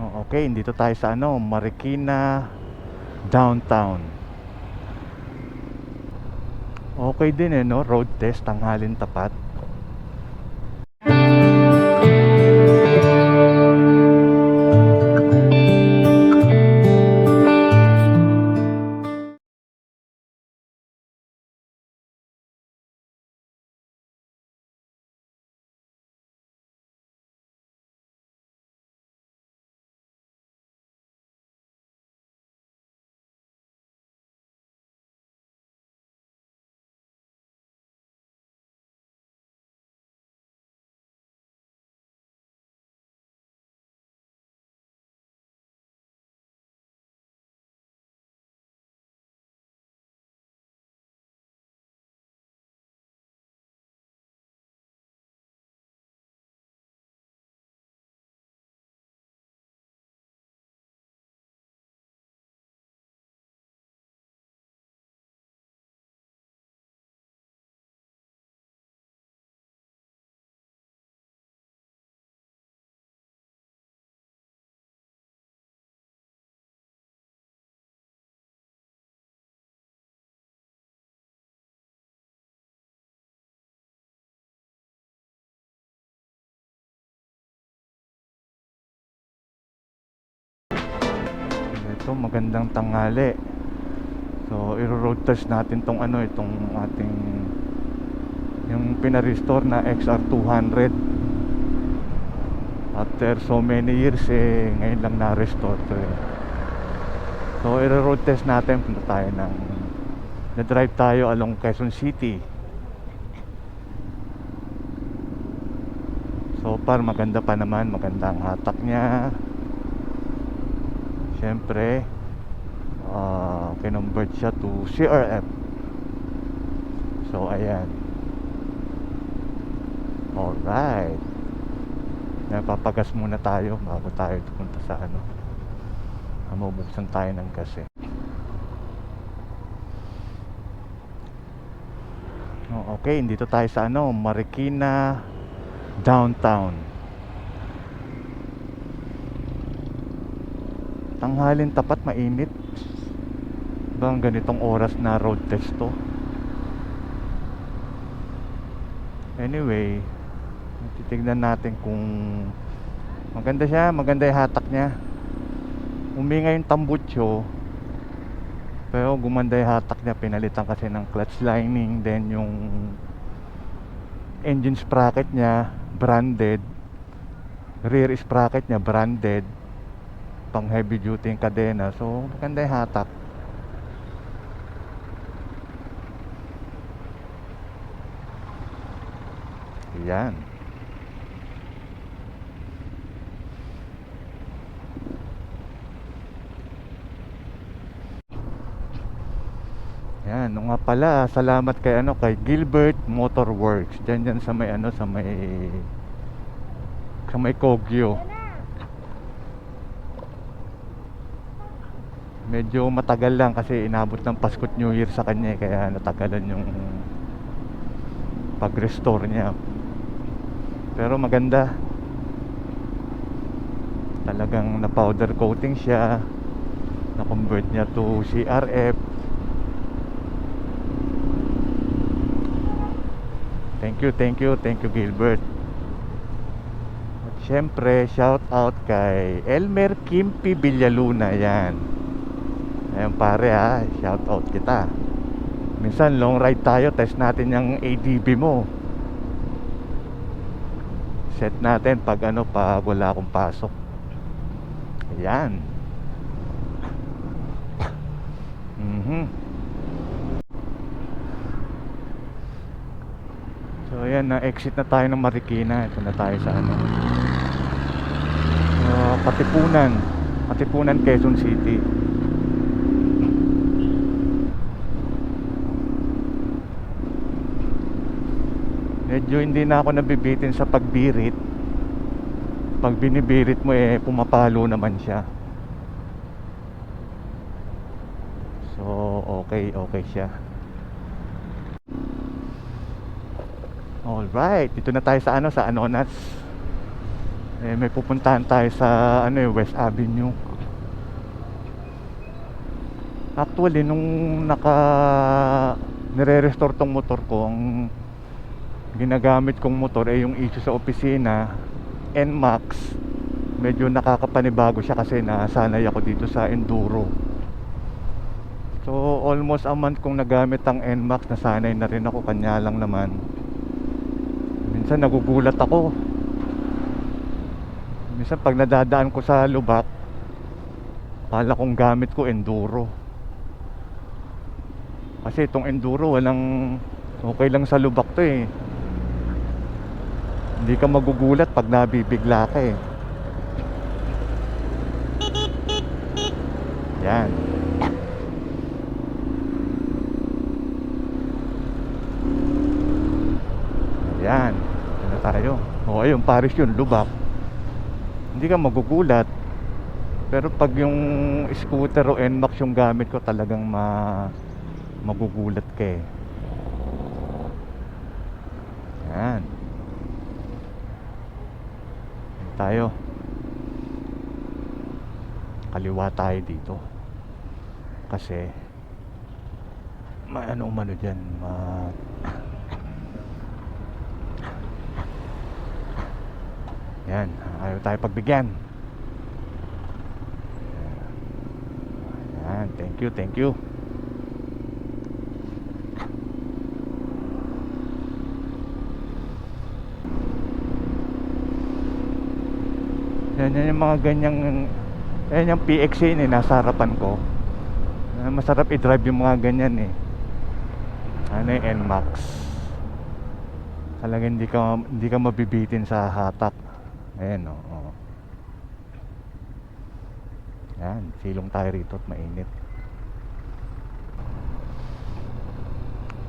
Okay, dito tayo sa Marikina downtown. Okay din no, road test tanghalin tapat. Ito, magandang tanghali. So, i-road test natin tong itong ating yung pina-restore na XR200. After so many years ngayon lang na-restore to So, i-road test natin. Punta tayo na-drive tayo along Quezon City. So far, maganda pa naman. Maganda ang hatak niya. Siyempre, kinonvert siya to CRF. So, ayan. Alright. Napapagas muna tayo bago tayo punta sa mabubuksan tayo ng gas Okay, dito tayo sa Marikina downtown. Tanghalin tapat, mainit. Bang ganitong oras na road test to. Anyway, titignan natin kung maganda siya, maganda yung hatak niya. Huminga yung tambutso, pero gumanda yung hatak niya. Pinalitan kasi ng clutch lining. Then yung engine sprocket niya branded, rear sprocket niya branded, pang heavy duty yung kadena. So maganda yung hatak. Yan. Yan, nga pala, salamat kay Gilbert Motor Works. Diyan sa may sa may Kogyo. Medyo matagal lang kasi inabot ng Pasko't New Year sa kanya kaya natagalan yung pag-restore niya. Pero maganda. Talagang na-powder coating siya. Na-convert niya to CRF. Thank you Gilbert. At syempre, shout out kay Elmer Kimpi Villaluna. Yan. Ayan pare shout out kita. Minsan long ride tayo, test natin yung ADB mo. Set natin pag wala akong pasok. Ayan. So ayan, na-exit na tayo ng Marikina. Ito na tayo sa Katipunan, Quezon City. Medyo hindi na ako nabibitin sa pagbirit. Pag binibirit mo pumapalo naman siya. So okay siya. Alright, dito na tayo sa Anonas. May pupuntahan tayo sa West Avenue. Actually, nung nire-restore tong motor ko, ang ginagamit kong motor ay yung issue sa opisina, NMAX. Medyo nakakapanibago siya kasi nasanay ako dito sa Enduro. So almost a month kong nagamit ang NMAX, nasanay na rin ako, kanya lang naman. Minsan nagugulat ako. Minsan pag nadadaan ko sa lubak, kala kong gamit ko Enduro. Kasi itong Enduro okay lang sa lubak to eh. Hindi ka magugulat pag nabibigla ka eh. Yan. Yan. Ano tayo? Ayun, Paris yun, lubak. Hindi ka magugulat. Pero pag yung scooter o NMAX yung gamit ko, talagang magugulat ka eh. Yan. Tayo. Kaliwa tayo dito. Kasi umano dyan, yan, ayaw tayo pagbigyan. Yan, thank you. Yan yung mga ganyang. Yan yung PXA nasa harapan ko. Masarap i-drive yung mga ganyan eh. Yung NMAX. Talagang hindi ka mabibitin sa hatak. Ayan oh. Yan, silong tayo rito at mainit.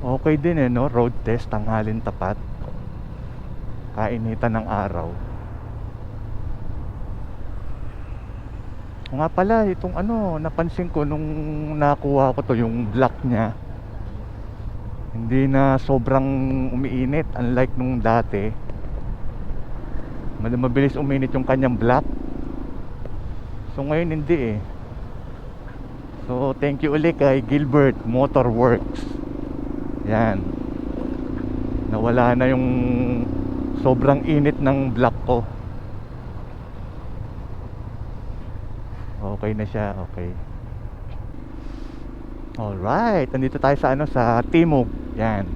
Okay din eh no, road test, tanghalin tapat. Kainitan ng araw. Nga pala, itong napansin ko nung nakuha ko to, yung black niya. Hindi na sobrang umiinit, unlike nung dati. Mabilis uminit yung kanyang black. So ngayon hindi eh. So thank you ulit kay Gilbert Motor Works. Yan. Nawala na yung sobrang init ng black ko. Okay na siya, okay. Alright, nandito tayo sa sa Timog. Yan.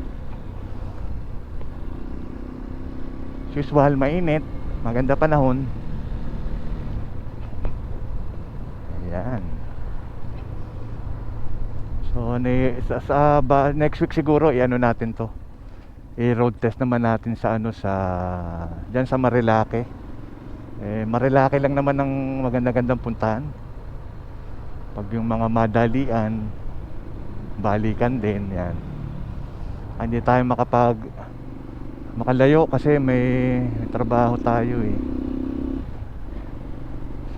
Usual, mainit. Maganda panahon. Ayan. So next week siguro natin to. I-road test naman natin sa diyan sa Marilake. Marilake lang naman ang maganda-gandang puntahan. Pag yung mga madalian, balikan din yan. Hindi tayo makalayo kasi may trabaho tayo eh.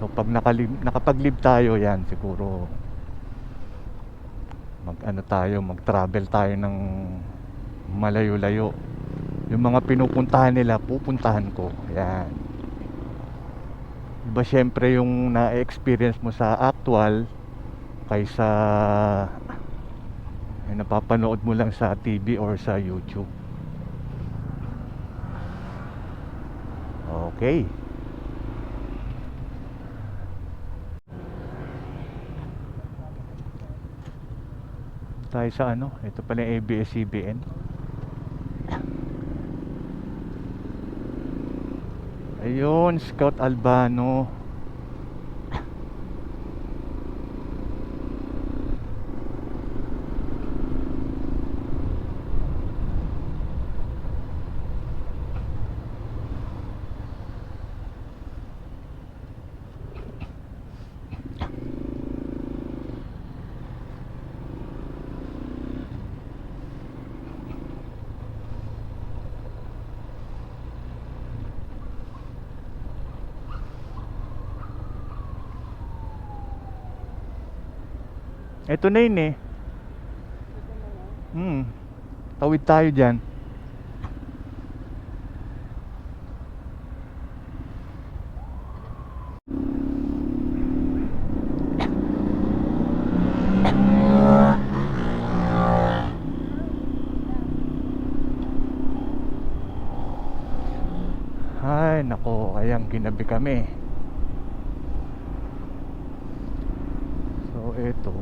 So pag nakapag-leave tayo, yan siguro mag-travel tayo ng malayo-layo. Yung mga pinupuntahan nila, pupuntahan ko. Yan. Iba syempre yung na-experience mo sa actual kaysa napapanood mo lang sa TV or sa YouTube. Okay. Tayo sa ito pala yung ABS-CBN. Ayun, Scout Albano. Ito na yun eh. Tawid tayo dyan. ginabi kami. So eto,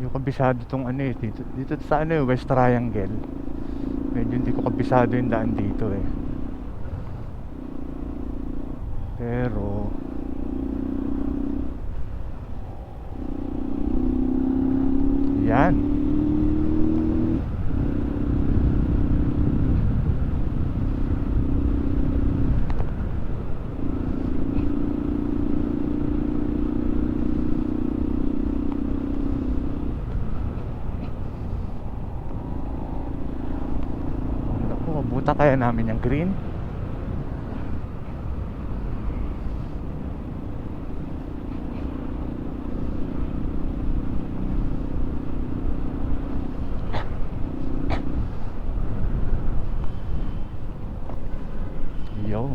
yung kabisado tong ano eh, dito sa ano eh, West Triangle. Medyo hindi ko kabisado yung daan dito eh. Pero yan. Naku, mabuta kaya namin yung green. Yo.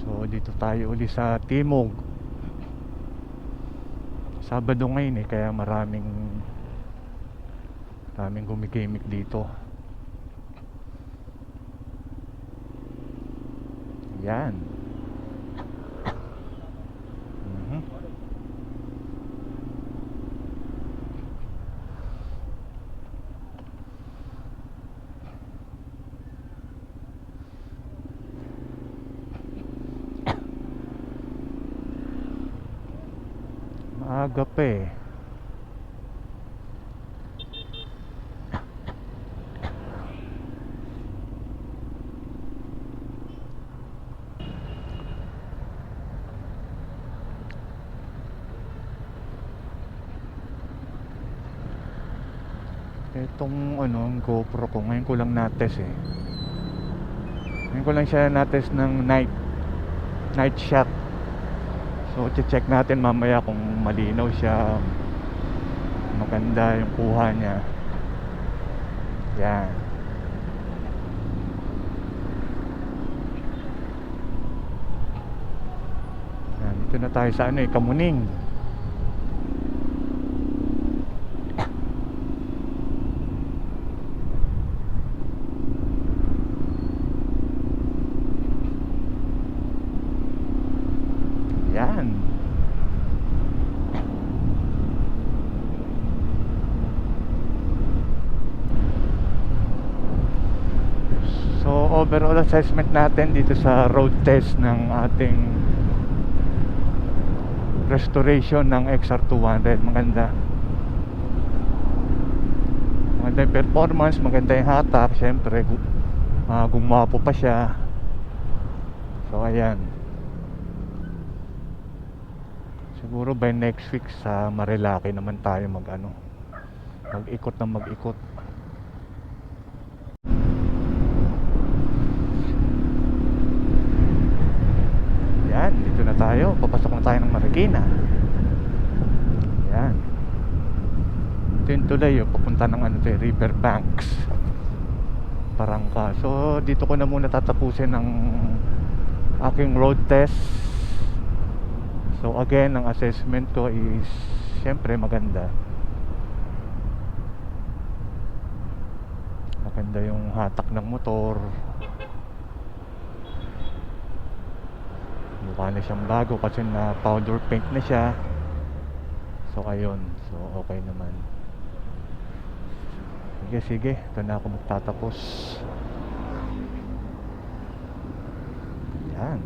So dito tayo uli sa Timog. Sabado ngayon eh, kaya maraming gumigimik dito. Yan. Mhm. Maaga pa eh. Itong ano, ang GoPro ko, ngayon ko lang natest eh. Ngayon ko lang siya natest ng night shot. So check natin mamaya kung malinaw siya, maganda yung kuha niya. Yan. Yan, dito na tayo sa ano eh, Kamuning. Yan. So overall assessment natin dito sa road test ng ating restoration ng XR200, maganda yung performance, maganda yung hatak, syempre gumapo pa siya. So ayan, siguro by next week sa Marilaki naman tayo mag-ikot ng mag-ikot. Yan, dito na tayo, papasok na tayo ng Marikina. Yan, ito yung tulay papunta ng Riverbanks, Barangka. So dito ko na muna tatapusin ang aking road test. So again, ang assessment ko is syempre maganda yung hatak ng motor, mukha na siyang bago kasi na powder paint na siya. So ayun, so okay naman. Sige, ito na ako magtatapos. Yan.